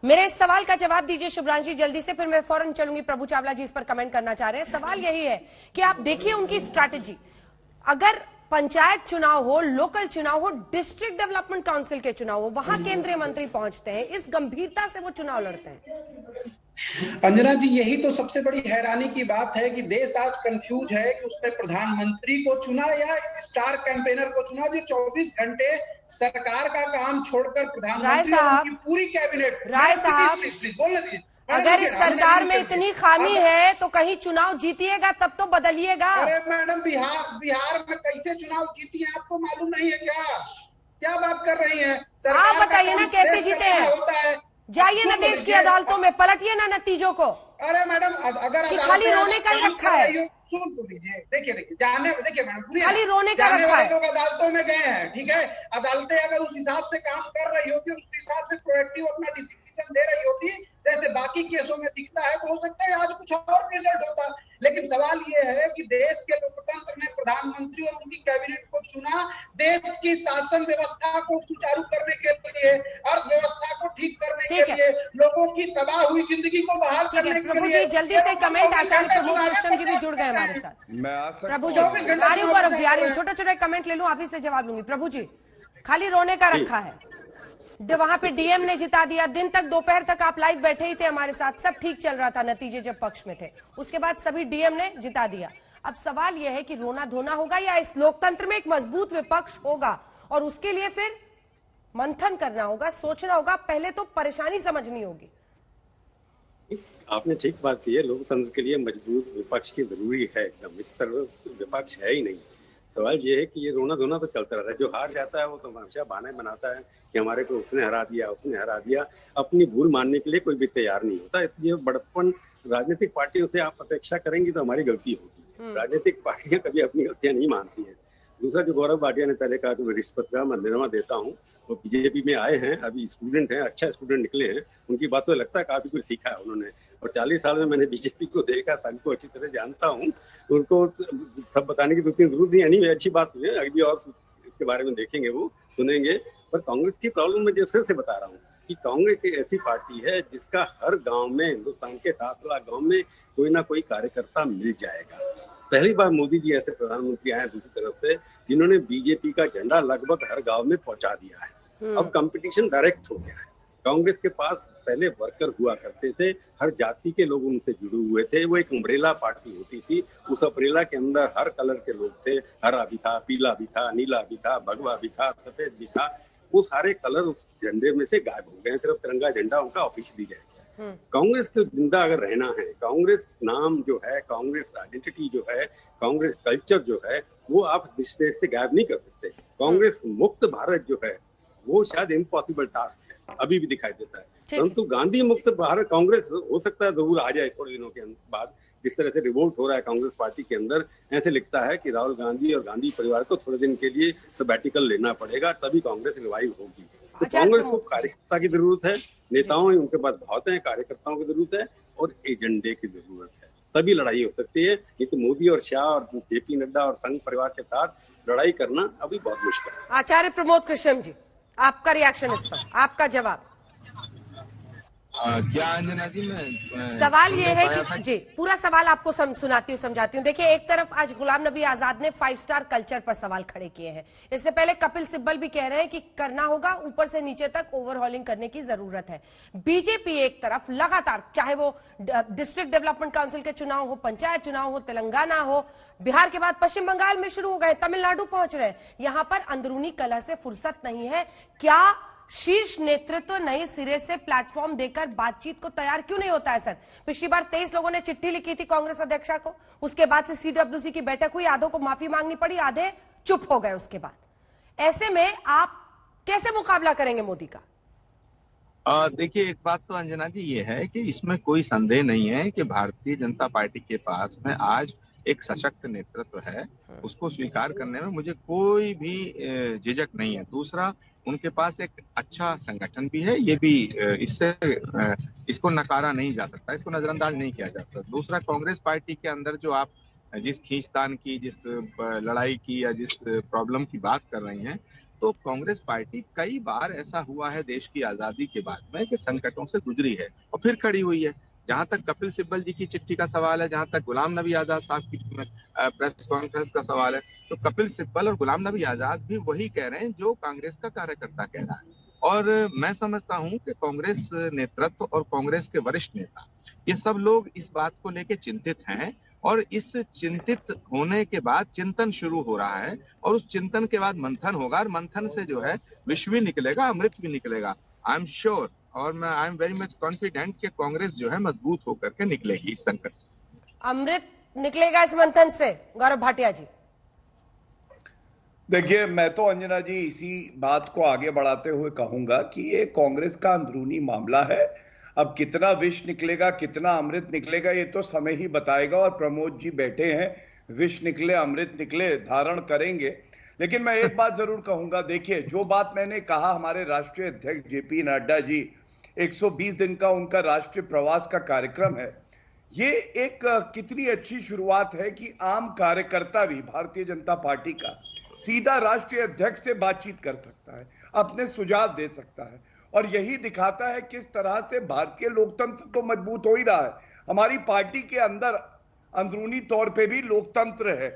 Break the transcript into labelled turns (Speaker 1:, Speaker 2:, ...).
Speaker 1: मेरे इस सवाल का जवाब दीजिए शुभ्रांशी जल्दी से, फिर मैं फौरन चलूंगी प्रभु चावला जी इस पर कमेंट करना चाह रहे हैं। सवाल यही है कि आप देखिए उनकी स्ट्रैटेजी, अगर पंचायत चुनाव हो, लोकल चुनाव हो, डिस्ट्रिक्ट डेवलपमेंट काउंसिल के चुनाव हो, वहां केंद्रीय मंत्री पहुंचते हैं, इस गंभीरता से वो चुनाव लड़ते हैं।
Speaker 2: अंजना जी, यही तो सबसे बड़ी हैरानी की बात है कि देश आज कंफ्यूज है कि उसने प्रधानमंत्री को चुना या स्टार कैंपेनर को चुना, जो 24 घंटे सरकार का काम छोड़कर प्रधानमंत्री और उनकी पूरी कैबिनेट।
Speaker 1: राय साहब,
Speaker 2: बोलने दीजिए।
Speaker 1: अगर इस सरकार में इतनी खामी है तो कहीं चुनाव जीतिएगा तब तो बदलिएगा।
Speaker 2: अरे मैडम, बिहार में कैसे चुनाव जीती है आपको मालूम नहीं है क्या बात कर रही है?
Speaker 1: आप बताइए ना कैसे जीते हैं।
Speaker 2: होता है,
Speaker 1: जाइए ना देश की अदालतों में, पलटिए ना नतीजों को।
Speaker 2: अरे मैडम, अगर
Speaker 1: खाली रोने का ही रखा है।
Speaker 2: सुन तो लीजिए, देखिए देखिए मैडम,
Speaker 1: खाली रोने का रखा है।
Speaker 2: लोग अदालतों में गए हैं, ठीक है, अदालतें अगर उस हिसाब से काम कर रही होती, उस हिसाब से प्रोएक्टिव अपना डिसीजन दे रही होती जैसे बाकी केसों में दिखता है, तो हो सकता है आज कुछ और रिजल्ट होता। लेकिन सवाल ये है कि देश के लोकतंत्र ने प्रधानमंत्री और उनकी कैबिनेट को चुना देश की शासन व्यवस्था को सुचारू करने के लिए, अर्थव्यवस्था को ठीक करने के लिए, लोगों की तबाह हुई जिंदगी को बहाल करने के लिए।
Speaker 1: जल्दी से कमेंट, आचार्य प्रमोद कृष्ण जी भी जुड़ गए हमारे साथ। प्रभु जी, छोटे छोटे कमेंट ले लूं, आप ही से जवाब लूंगी। प्रभु जी, खाली रोने का रखा है। वहां पे डीएम ने जिता दिया, दिन तक दोपहर तक आप लाइव बैठे ही थे हमारे साथ, सब ठीक चल रहा था, नतीजे जब पक्ष में थे, उसके बाद सभी डीएम ने जिता दिया। अब सवाल यह है कि रोना धोना होगा या इस लोकतंत्र में एक मजबूत विपक्ष होगा, और उसके लिए फिर मंथन करना होगा, सोचना होगा, पहले तो परेशानी समझनी होगी।
Speaker 3: आपने ठीक बात की है, लोकतंत्र के लिए मजबूत विपक्ष की जरूरी है, एकदम इस तरह विपक्ष है ही नहीं। सवाल ये है कि ये रोना धोना तो चलता रहता है, जो हार जाता है वो तो हमेशा बहाने बनाता है कि हमारे को उसने हरा दिया। अपनी भूल मानने के लिए कोई भी तैयार नहीं होता। ये बड़प्पन राजनीतिक पार्टियों से आप अपेक्षा करेंगी तो हमारी गलती होगी। राजनीतिक पार्टियां कभी अपनी गलतियां नहीं मानती है। दूसरा, जो गौरव भाटिया ने पहले कहा कि मैं रिश्वत का मंजूरी देता हूँ, वो बीजेपी में आए हैं, अभी स्टूडेंट हैं, अच्छा स्टूडेंट निकले हैं, उनकी बातों से लगता है काफी कुछ सीखा है उन्होंने। और 40 साल में मैंने बीजेपी को देखा, संघ को अच्छी तरह जानता हूँ, उनको सब बताने की जरूरत नहीं है। अच्छी बात है, अभी और इसके बारे में देखेंगे, वो सुनेंगे। पर कांग्रेस की प्रॉब्लम मैं जैसे से बता रहा हूँ कि कांग्रेस एक ऐसी पार्टी है जिसका हर गांव में, हिंदुस्तान के 7 लाख गांव में कोई ना कोई कार्यकर्ता मिल जाएगा। पहली बार मोदी जी ऐसे प्रधानमंत्री आए दूसरी तरफ से, जिन्होंने बीजेपी का झंडा लगभग हर गांव में पहुंचा दिया है। अब कंपटीशन डायरेक्ट हो गया है। कांग्रेस के पास पहले वर्कर हुआ करते थे, हर जाति के लोग उनसे जुड़े हुए थे, वो एक अम्ब्रेला पार्टी होती थी। उस अम्ब्रेला के अंदर हर कलर के लोग थे, हरा भी था, पीला भी था, नीला भी था, भगवा भी था, सफेद भी था। वो सारे कलर उस झंडे में से गायब हो गए, सिर्फ तिरंगा झंडा उनका ऑफिशियली रह गया। कांग्रेस को जिंदा अगर रहना है, कांग्रेस नाम जो है, कांग्रेस आइडेंटिटी जो है, कांग्रेस कल्चर जो है, वो आप देश से गायब नहीं कर सकते। कांग्रेस मुक्त भारत जो है, वो शायद इम्पॉसिबल टास्क है, अभी भी दिखाई देता है। परंतु गांधी मुक्त भारत कांग्रेस हो सकता है जरूर आ जाए थोड़े दिनों के बाद। जिस तरह से रिवोल्ट हो रहा है कांग्रेस पार्टी के अंदर, ऐसे लिखता है कि राहुल गांधी और गांधी परिवार को थोड़े दिन के लिए सबैटिकल लेना पड़ेगा, तभी कांग्रेस रिवाइव होगी। तो कांग्रेस को कार्यकर्ता की जरूरत है, नेताओं उनके पास बहुत है, कार्यकर्ताओं की जरूरत है और एजेंडे की जरूरत है, तभी लड़ाई हो सकती है। नहीं तो मोदी और शाह और जेपी नड्डा और संघ परिवार के साथ लड़ाई करना अभी बहुत मुश्किल है।
Speaker 1: आचार्य प्रमोद कृष्ण जी, आपका रिएक्शन इस पर, आपका जवाब।
Speaker 4: क्या अंजना जी, मैं
Speaker 1: सवाल ये है कि जी, पूरा सवाल आपको समझाती हूँ। देखिए, एक तरफ आज गुलाम नबी आजाद ने 5 स्टार कल्चर पर सवाल खड़े किए हैं। इससे पहले कपिल सिब्बल भी कह रहे हैं कि करना होगा, ऊपर से नीचे तक ओवरहॉलिंग करने की जरूरत है। बीजेपी एक तरफ लगातार, चाहे वो डिस्ट्रिक्ट डेवलपमेंट काउंसिल के चुनाव हो, पंचायत चुनाव हो, तेलंगाना हो, बिहार के बाद पश्चिम बंगाल में शुरू हो गए, तमिलनाडु पहुंच रहे, यहां पर अंदरूनी कलह से फुर्सत नहीं है। क्या शीर्ष नेतृत्व नए सिरे से प्लेटफॉर्म देकर बातचीत को तैयार क्यों नहीं होता है? सर, पिछली बार 23 लोगों ने चिट्ठी लिखी थी कांग्रेस अध्यक्षा को, उसके बाद से सीडब्ल्यूसी की बैठक हुई, आधों को माफी मांगनी पड़ी, आधे चुप हो गए उसके बाद। ऐसे में आप कैसे मुकाबला करेंगे मोदी का?
Speaker 4: देखिए, एक बात तो अंजना जी ये है कि इसमें कोई संदेह नहीं है कि भारतीय जनता पार्टी के पास में आज एक सशक्त नेतृत्व है, उसको स्वीकार करने में मुझे कोई भी झिझक नहीं है। दूसरा, उनके पास एक अच्छा संगठन भी है, ये भी इसको नकारा नहीं जा सकता, इसको नजरअंदाज नहीं किया जा सकता। दूसरा, कांग्रेस पार्टी के अंदर जो आप जिस खींचतान की, जिस लड़ाई की या जिस प्रॉब्लम की बात कर रही हैं, तो कांग्रेस पार्टी कई बार ऐसा हुआ है देश की आजादी के बाद में कि संकटों से गुजरी है और फिर खड़ी हुई है। जहां तक कपिल सिब्बल जी की चिट्ठी का सवाल है, जहां तक गुलाम नबी आजाद साहब की प्रेस कॉन्फ्रेंस का सवाल है, तो कपिल सिब्बल और गुलाम नबी आजाद भी वही कह रहे हैं जो कांग्रेस का कार्यकर्ता कह रहा है। और मैं समझता हूं कि कांग्रेस नेतृत्व और कांग्रेस के वरिष्ठ नेता ये सब लोग इस बात को लेकर चिंतित हैं और इस चिंतित होने के बाद चिंतन शुरू हो रहा है और उस चिंतन के बाद मंथन होगा और मंथन से जो है विष भी निकलेगा, अमृत भी निकलेगा। आई एम श्योर और मैं I am very much confident कि कांग्रेस जो है मजबूत होकर के निकलेगी इस संकट से।
Speaker 1: अमृत निकलेगा इस मंथन से, गौरव भाटिया जी?
Speaker 5: देखिए, मैं तो अंजना जी इसी बात को आगे बढ़ाते हुए कहूंगा कि ये कांग्रेस का अंदरूनी मामला है। अब कितना विष निकलेगा, कितना अमृत निकलेगा, ये तो समय ही बताएगा। और प्रमोद जी बैठे हैं, विष निकले अमृत निकले धारण करेंगे। लेकिन मैं एक बात जरूर कहूंगा, देखिए जो बात मैंने कहा, हमारे राष्ट्रीय अध्यक्ष जेपी नड्डा जी 120 दिन का उनका राष्ट्रीय प्रवास का कार्यक्रम है, ये एक कितनी अच्छी शुरुआत है कि आम कार्यकर्ता भी भारतीय जनता पार्टी का सीधा राष्ट्रीय अध्यक्ष से बातचीत कर सकता है, अपने सुझाव दे सकता है। और यही दिखाता है किस तरह से भारतीय लोकतंत्र तो मजबूत हो ही रहा है, हमारी पार्टी के अंदर अंदरूनी तौर पे भी लोकतंत्र है।